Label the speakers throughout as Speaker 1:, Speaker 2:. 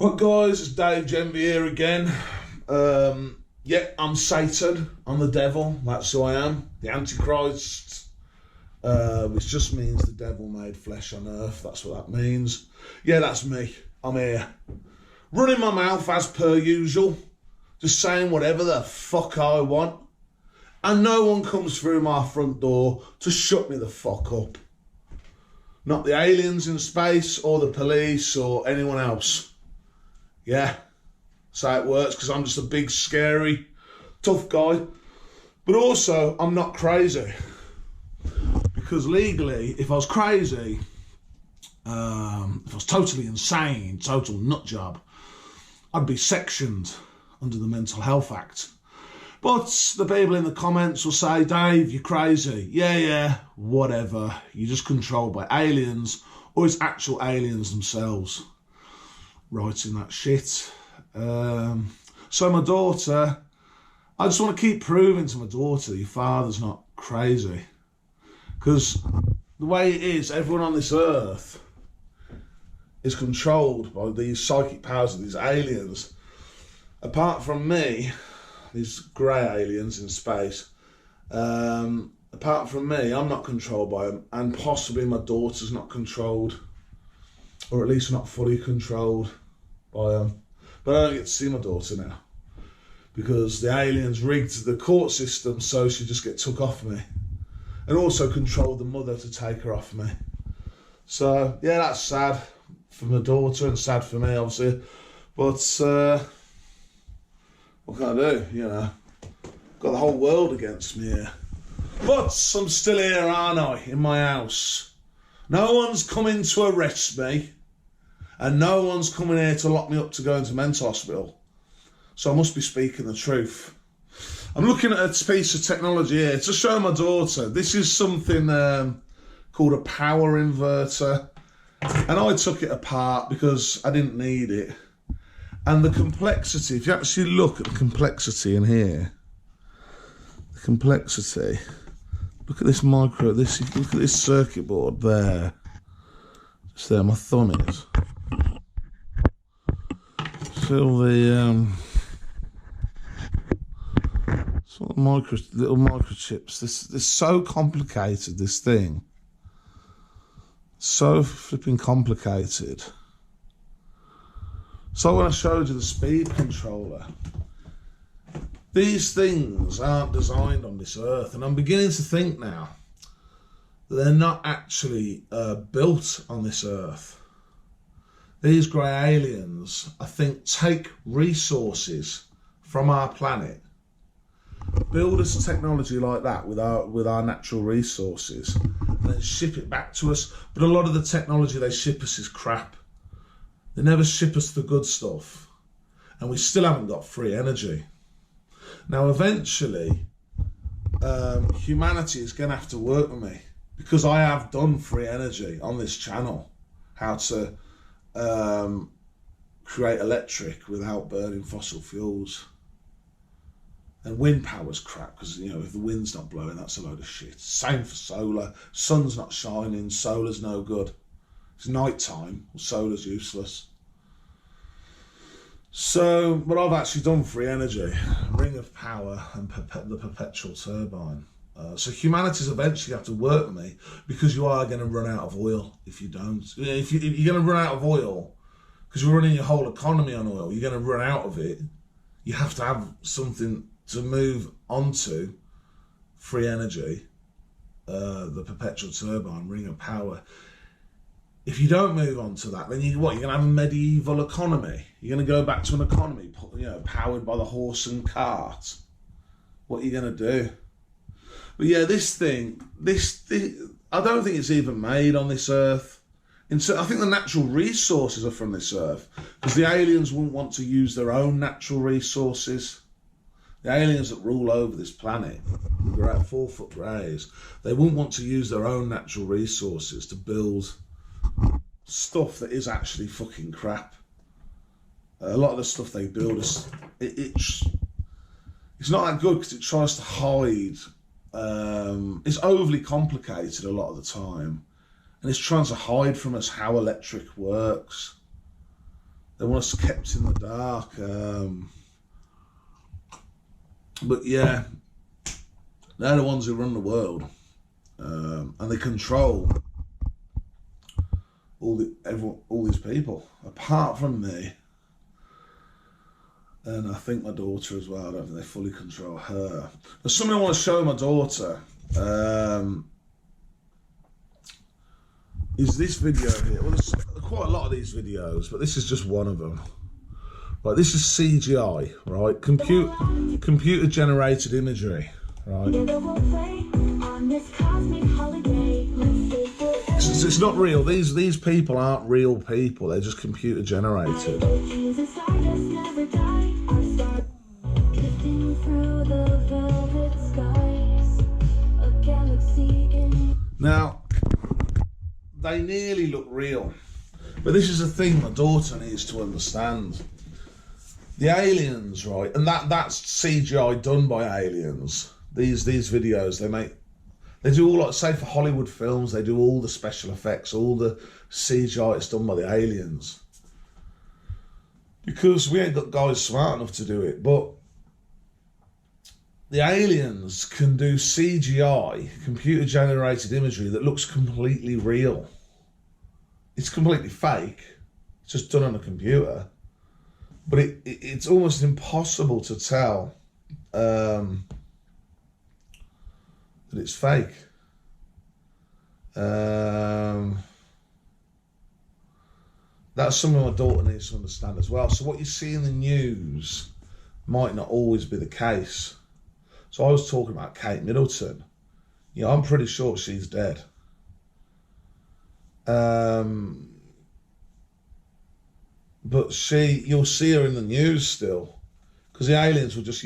Speaker 1: But guys, it's Dave Genby here again. Yeah, I'm Satan. I'm the devil. That's who I am. The Antichrist. Which just means the devil made flesh on earth. That's what that means. Yeah, that's me. I'm here. Running my mouth as per usual. Just saying whatever the fuck I want. And no one comes through my front door to shut me the fuck up. Not the aliens in space or the police or anyone else. Yeah, that's how it works, because I'm just a big, scary, tough guy. But also, I'm not crazy. Because legally, if I was crazy, if I was totally insane, total nut job, I'd be sectioned under the Mental Health Act. But the people in the comments will say, Dave, you're crazy. Yeah, whatever. You're just controlled by aliens, or it's actual aliens themselves writing that shit. So my daughter, I just want to keep proving to my daughter, your father's not crazy. Because the way it is, everyone on this earth is controlled by these psychic powers of these aliens. Apart from me, these grey aliens in space, apart from me, I'm not controlled by them, and possibly my daughter's not controlled, or at least not fully controlled by them. But I don't get to see my daughter now, because the aliens rigged the court system so she just get took off me, and also controlled the mother to take her off me. So yeah, that's sad for my daughter and sad for me, obviously. But what can I do, you know? Got the whole world against me here. But I'm still here, aren't I, in my house. No one's coming to arrest me. And no one's coming here to lock me up to go into mental hospital. So I must be speaking the truth. I'm looking at a piece of technology here to show my daughter. This is something called a power inverter. And I took it apart because I didn't need it. And the complexity, if you actually look at the complexity in here, the complexity, look at this look at this circuit board there. Just there, my thumb is. Feel the sort of little microchips. This is so complicated, this thing. So flipping complicated. So when I showed you the speed controller, these things aren't designed on this earth, and I'm beginning to think now that they're not actually built on this earth. These grey aliens, I think, take resources from our planet, build us a technology like that with our natural resources, and then ship it back to us. But a lot of the technology they ship us is crap. They never ship us the good stuff, and we still haven't got free energy. Now, eventually, humanity is going to have to work with me, because I have done free energy on this channel, how to create electric without burning fossil fuels. And wind power's crap, because, you know, if the wind's not blowing, that's a load of shit. Same for solar. Sun's not shining, solar's no good. It's night time, solar's useless. So, but I've actually done free energy, ring of power, and the perpetual turbine. So humanity's eventually have to work with me, because you are going to run out of oil if you don't. If you're going to run out of oil, because you're running your whole economy on oil, you're going to run out of it. You have to have something to move onto free energy, the perpetual turbine, ring of power. If you don't move on to that, then you're going to have a medieval economy. You're going to go back to an economy, you know, powered by the horse and cart. What are you going to do? But yeah, this thing, I don't think it's even made on this earth. I think the natural resources are from this earth, because the aliens wouldn't want to use their own natural resources. The aliens that rule over this planet, the 4-foot greys, they wouldn't want to use their own natural resources to build stuff that is actually fucking crap. A lot of the stuff they build is it's not that good, because it tries to hide. It's overly complicated a lot of the time, and it's trying to hide from us how electric works. They want us kept in the dark. But yeah, they're the ones who run the world, and they control all these people, apart from me. And I think my daughter as well. I don't think they fully control her. There's something I want to show my daughter. Is this video here? Well, there's quite a lot of these videos, but this is just one of them. Right, this is CGI, right? Computer generated imagery, right? It's not real. These people aren't real people. They're just computer generated. Now, they nearly look real, but this is a thing my daughter needs to understand. The aliens, right, and that's CGI done by aliens. These videos they do all, like, say for Hollywood films, they do all the special effects, all the CGI is done by the aliens. Because we ain't got guys smart enough to do it, but the aliens can do CGI, computer generated imagery that looks completely real. It's completely fake. It's just done on a computer. But it's almost impossible to tell that it's fake. That's something my daughter needs to understand as well. So what you see in the news might not always be the case. So I was talking about Kate Middleton. You know, I'm pretty sure she's dead. But you'll see her in the news still, because the aliens will just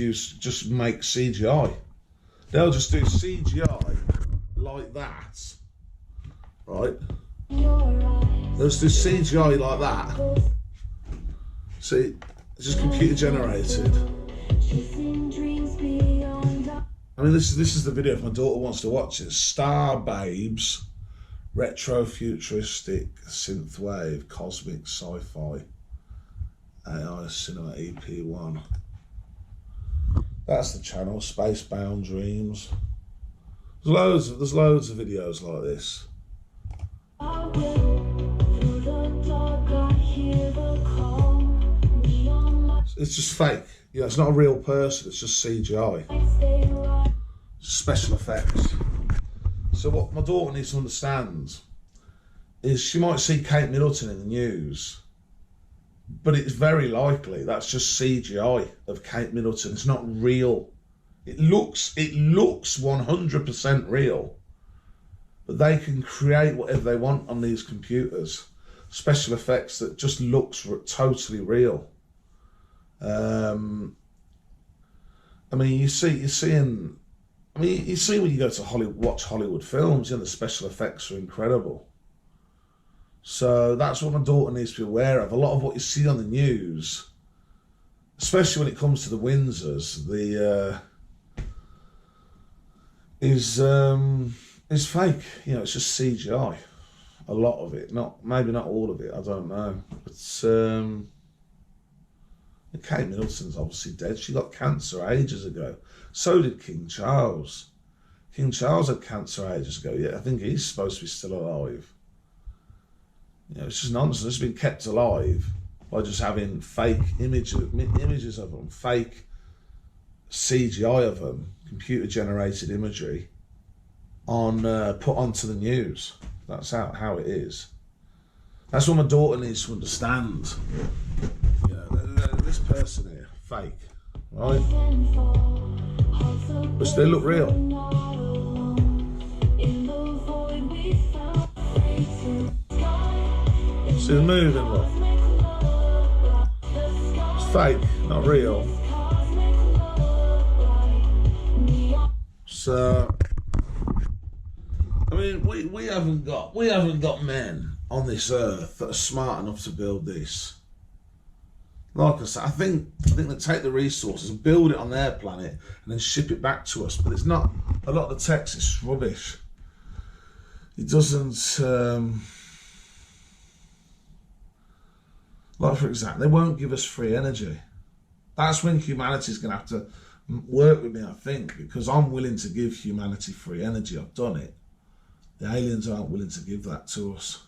Speaker 1: make CGI. They'll just do CGI like that, right? They'll just do CGI like that. See, it's just computer generated. I mean, this is the video if my daughter wants to watch it. Star Babes, retro futuristic synthwave, cosmic sci-fi. AI Cinema EP1. That's the channel. Spacebound Dreams. There's loads of videos like this. It's just fake. Yeah, it's not a real person. It's just CGI. It's special effects. So what my daughter needs to understand is she might see Kate Middleton in the news, but it's very likely that's just CGI of Kate Middleton. It's not real. It looks 100% real, but they can create whatever they want on these computers. Special effects that just looks totally real. I mean, you see when you go to Hollywood, watch Hollywood films, you know, the special effects are incredible. So that's what my daughter needs to be aware of. A lot of what you see on the news, especially when it comes to the Windsors, is fake. You know, it's just CGI. A lot of it, maybe not all of it. I don't know. But Kate Middleton's obviously dead. She got cancer ages ago. So did King Charles. King Charles had cancer ages ago. Yeah, I think he's supposed to be still alive. You know, it's just nonsense. It's been kept alive by just having fake images of them, fake CGI of them, computer-generated imagery, put onto the news. That's how it is. That's what my daughter needs to understand. You know, this person here, fake, right? But they look real. See the moving, look. It's fake, not real. So, I mean, we haven't got men on this earth that are smart enough to build this. Like I said, I think they take the resources, build it on their planet, and then ship it back to us. But it's not. A lot of the text is rubbish. It doesn't. Like, for example, they won't give us free energy. That's when humanity's going to have to work with me, I think, because I'm willing to give humanity free energy. I've done it. The aliens aren't willing to give that to us.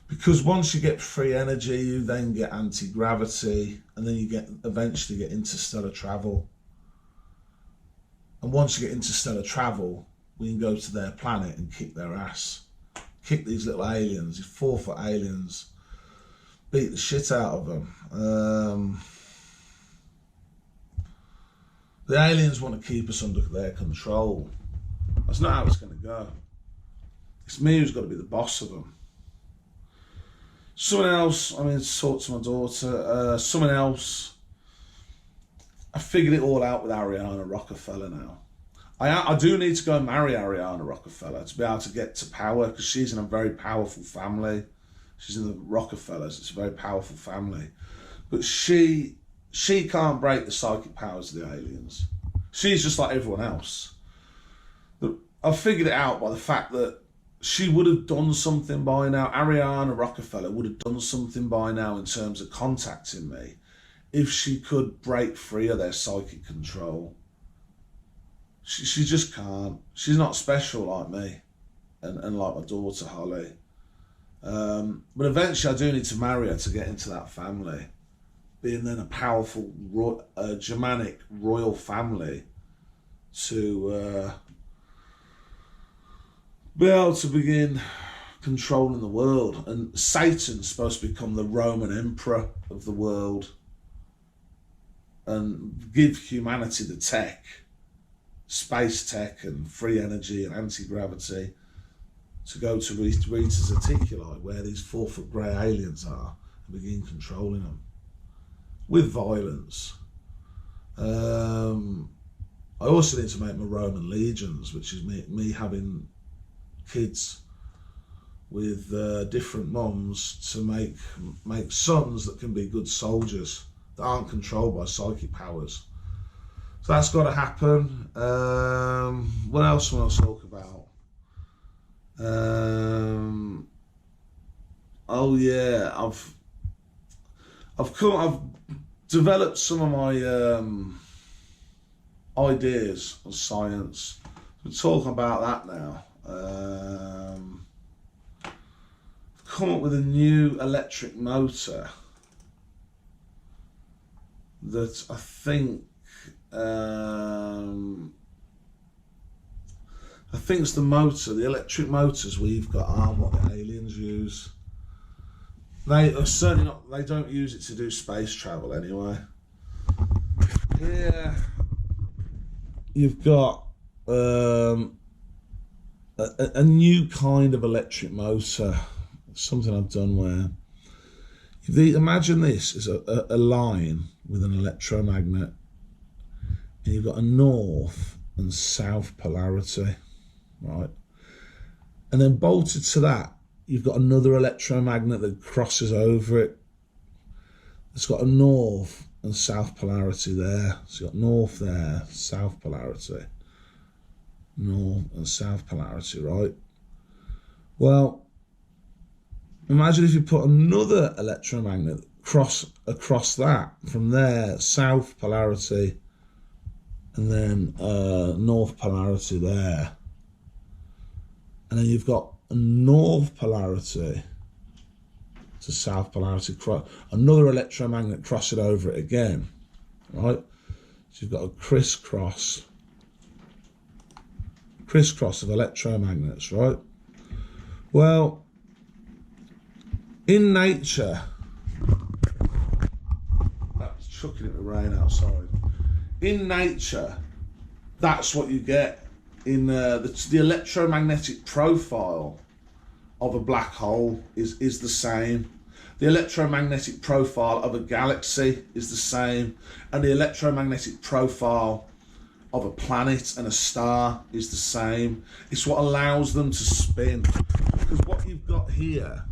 Speaker 1: Because once you get free energy, you then get anti-gravity, and then you eventually get interstellar travel. And once you get interstellar travel, we can go to their planet and kick their ass. Kick these little aliens, these 4-foot aliens, beat the shit out of them. The aliens want to keep us under their control. That's not how it's going to go. It's me who's got to be the boss of them. Someone else, I mean, talk to my daughter, someone else, I figured it all out with Ariana Rockefeller now. I do need to go and marry Ariana Rockefeller to be able to get to power, because she's in a very powerful family. She's in the Rockefellers, it's a very powerful family. But she can't break the psychic powers of the aliens. She's just like everyone else. I figured it out by the fact that she would have done something by now. Ariana Rockefeller would have done something by now in terms of contacting me if she could break free of their psychic control. She just can't. She's not special like me and like my daughter Holly. But eventually I do need to marry her to get into that family. Being then a powerful Germanic royal family to be able to begin controlling the world. And Satan's supposed to become the Roman emperor of the world and give humanity the tech, space tech and free energy and anti-gravity to go to Rita's Reticuli, where these 4-foot grey aliens are, and begin controlling them with violence. I also need to make my Roman legions, which is me having kids with different mums to make sons that can be good soldiers that aren't controlled by psychic powers. So that's got to happen. What else want to talk about? Oh yeah, I've developed some of my ideas on science. We're talking about that now. I've come up with a new electric motor that I think it's the motor. The electric motors we've got aren't what the aliens use. They are certainly not. They don't use it to do space travel anyway. Yeah, you've got a new kind of electric motor. Something I've done where imagine this is a line with an electromagnet, and you've got a north and south polarity, right? And then bolted to that, you've got another electromagnet that crosses over it. It's got a north and south polarity there. So you've got north there, south polarity. North and south polarity, right? Well, imagine if you put another electromagnet across that, from there, south polarity, and then north polarity there. And then you've got a north polarity to south polarity, another electromagnet crossing over it again, right? So you've got a crisscross of electromagnets, right? Well, in nature, that's chucking it with rain outside. In nature, that's what you get. In the electromagnetic profile of a black hole is the same. The electromagnetic profile of a galaxy is the same, and the electromagnetic profile of a planet and a star is the same. It's what allows them to spin. Because what you've got here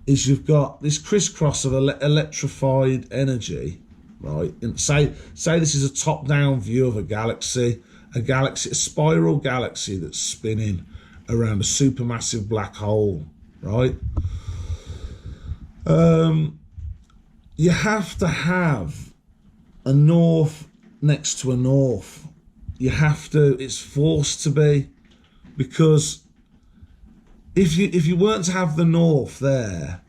Speaker 1: is you've got this crisscross of electrified energy, right? And say this is a top-down view of a galaxy, a spiral galaxy that's spinning around a supermassive black hole, right? You have to have a north next to a north. You have to, it's forced to be, because if you weren't to have the north there,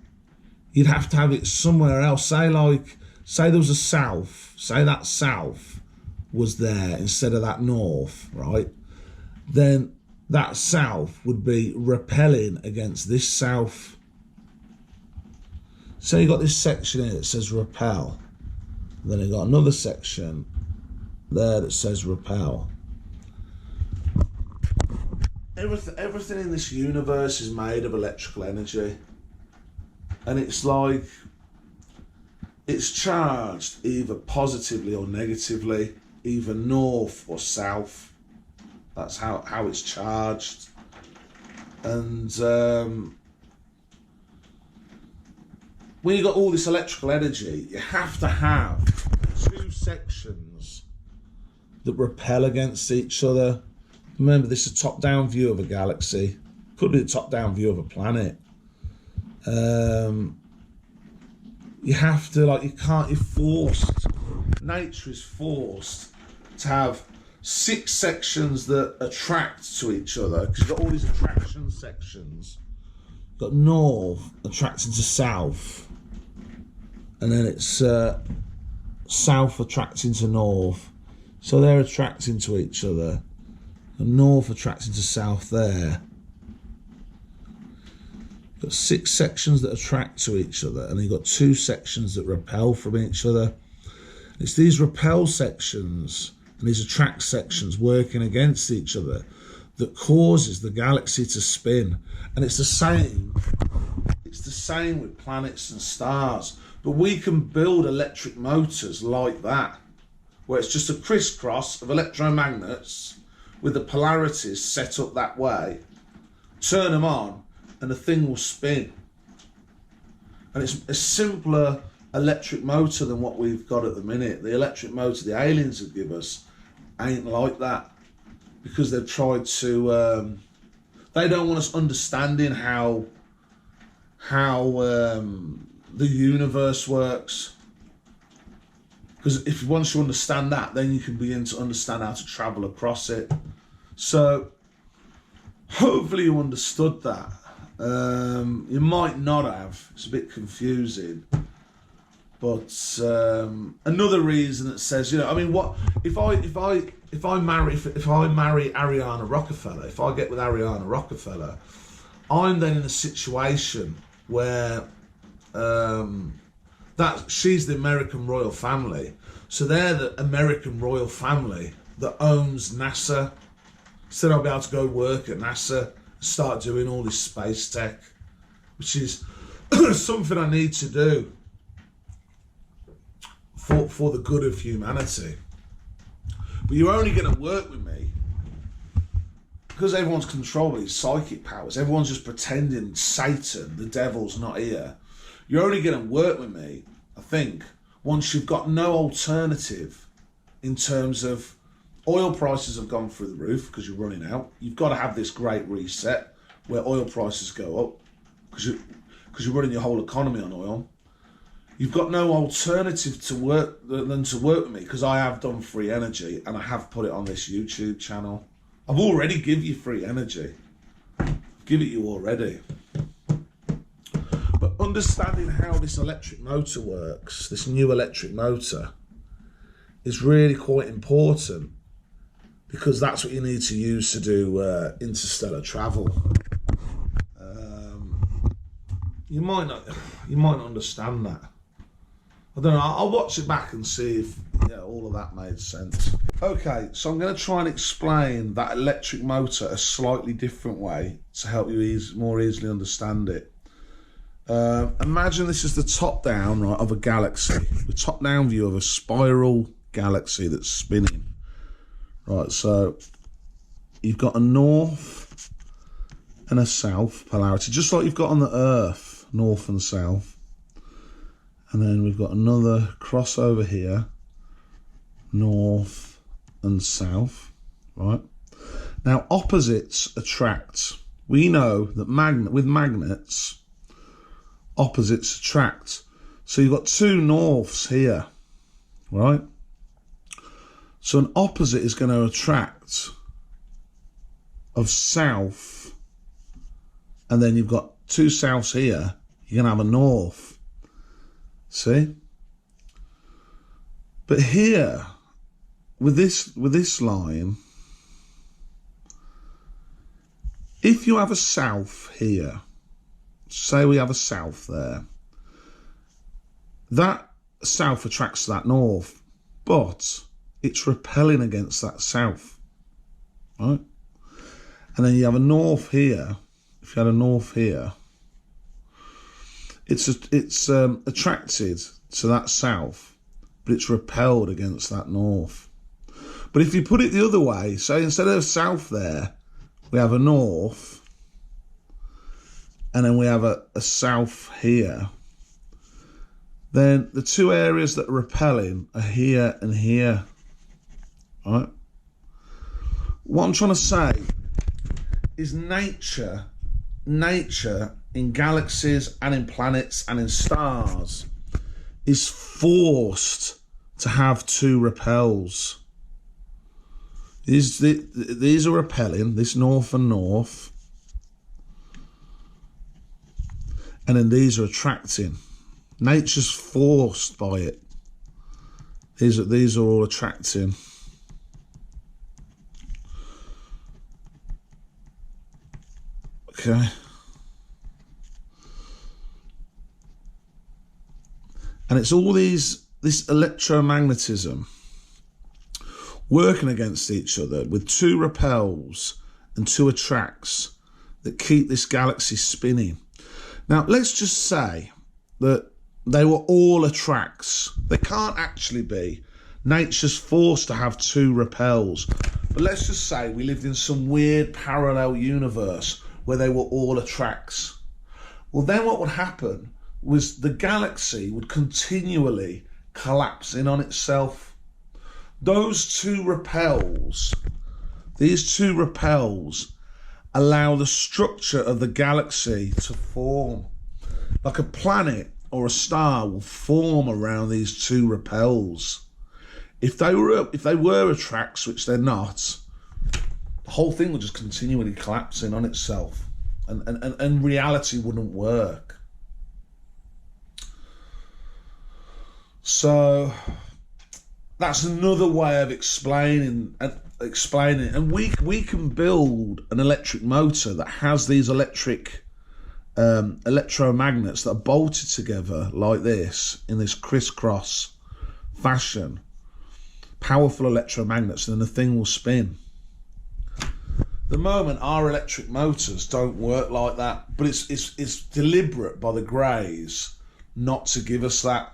Speaker 1: you'd have to have it somewhere else. Say there was a south, say that south was there instead of that north, right? Then that south would be repelling against this south. So you got this section here that says repel. Then you got another section there that says repel. Everything in this universe is made of electrical energy. And it's like, it's charged either positively or negatively, either north or south. That's how it's charged. And when you've got all this electrical energy, you have to have two sections that repel against each other. Remember, this is a top-down view of a galaxy. Could be a top-down view of a planet. You have to, like, you're forced. Nature is forced to have 6 sections that attract to each other, because you've got all these attraction sections. You've got north attracting to south, and then it's south attracting to north. So they're attracting to each other. And north attracting to south there. You've got 6 sections that attract to each other, and you've got 2 sections that repel from each other. It's these repel sections and these attract sections working against each other that causes the galaxy to spin. And it's the same with planets and stars. But we can build electric motors like that, where it's just a crisscross of electromagnets with the polarities set up that way. Turn them on and the thing will spin. And it's a simpler electric motor than what we've got at the minute. The electric motor the aliens have given us ain't like that, because they've tried to they don't want us understanding how the universe works, because if once you understand that, then you can begin to understand how to travel across it. So hopefully you understood that. You might not have. It's a bit confusing. But another reason that says, you know, I mean, what if I marry Ariana Rockefeller, if I get with Ariana Rockefeller, I'm then in a situation where that she's the American royal family, so they're the American royal family that owns NASA. So I'll be able to go work at NASA, start doing all this space tech, which is something I need to do for the good of humanity. But you're only going to work with me because everyone's controlling these psychic powers. Everyone's just pretending Satan, the devil's not here. You're only going to work with me, I think, once you've got no alternative in terms of oil prices have gone through the roof because you're running out. You've got to have this great reset where oil prices go up because you're running your whole economy on oil. You've got no alternative to work than to work with me, because I have done free energy and I have put it on this YouTube channel. I've already give you free energy. I've give it you already. But understanding how this electric motor works, this new electric motor, is really quite important, because that's what you need to use to do interstellar travel. You might not understand that. I don't know. I'll watch it back and see if all of that made sense. Okay, so I'm going to try and explain that electric motor a slightly different way to help you more easily understand it. Imagine this is the top down, right, of a galaxy, the top down view of a spiral galaxy that's spinning. Right, so you've got a north and a south polarity, just like you've got on the Earth, north and south. And then we've got another crossover here, north and south, right? Now, opposites attract. We know that with magnets, opposites attract. So you've got two norths here, right? So an opposite is going to attract of south, and then you've got two souths here, you're going to have a north. See? But here, with this line, if you have a south here, say we have a south there, that south attracts that north, but it's repelling against that south, right? And then you have a north here. If you had a north here, it's attracted to that south, but it's repelled against that north. But if you put it the other way, so instead of south there, we have a north, and then we have a south here, then the two areas that are repelling are here and here, right? What I'm trying to say is nature in galaxies and in planets and in stars is forced to have two repels. These are repelling, this north and north, and then these are attracting. Nature's forced by it. These are all attracting. Okay. And it's all this electromagnetism working against each other with two repels and two attracts that keep this galaxy spinning. Now, let's just say that they were all attracts. They can't actually be. Nature's forced to have two repels. But let's just say we lived in some weird parallel universe where they were all attracts. Well, then what would happen was the galaxy would continually collapse in on itself. Those two repels, these two repels, allow the structure of the galaxy to form. Like a planet or a star will form around these two repels. If they were attracts, which they're not, the whole thing would just continually collapse in on itself, and reality wouldn't work. So that's another way of explaining. And we can build an electric motor that has these electromagnets that are bolted together like this in this crisscross fashion. Powerful electromagnets, and then the thing will spin. The moment our electric motors don't work like that, but it's deliberate by the Greys not to give us that,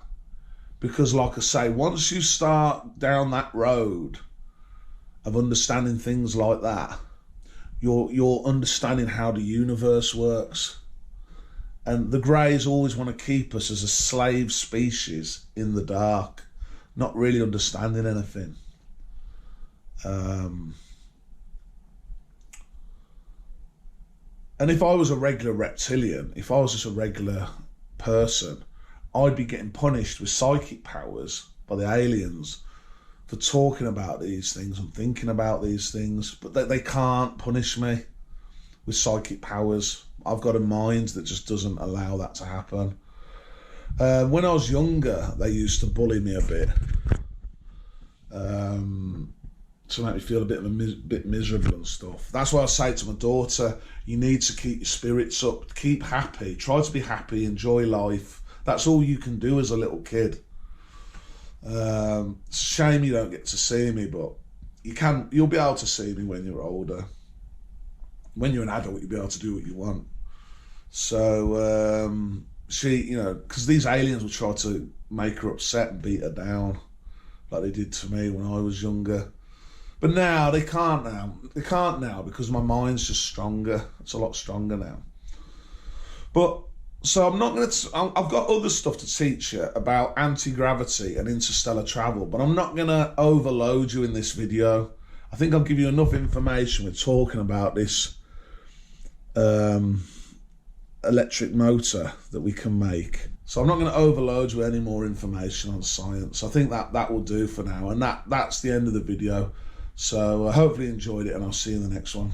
Speaker 1: because, like I say, once you start down that road of understanding things like that, you're understanding how the universe works. And the Greys always want to keep us as a slave species in the dark, not really understanding anything. And if I was a regular reptilian, if I was just a regular person, I'd be getting punished with psychic powers by the aliens for talking about these things and thinking about these things. But they can't punish me with psychic powers. I've got a mind that just doesn't allow that to happen. When I was younger, they used to bully me a bit, to make me feel a bit miserable and stuff. That's why I say to my daughter, you need to keep your spirits up, keep happy, try to be happy, enjoy life. That's all you can do as a little kid. It's a shame you don't get to see me, but you'll be able to see me when you're older. When you're an adult, you'll be able to do what you want. So she, because these aliens will try to make her upset and beat her down like they did to me when I was younger. But now they can't now because my mind's just stronger. It's a lot stronger now. But so I've got other stuff to teach you about anti-gravity and interstellar travel, but I'm not going to overload you in this video. I think I'll give you enough information with talking about this electric motor that we can make. So I'm not going to overload you with any more information on science. I think that will do for now, and that's the end of the video. So hopefully you enjoyed it, and I'll see you in the next one.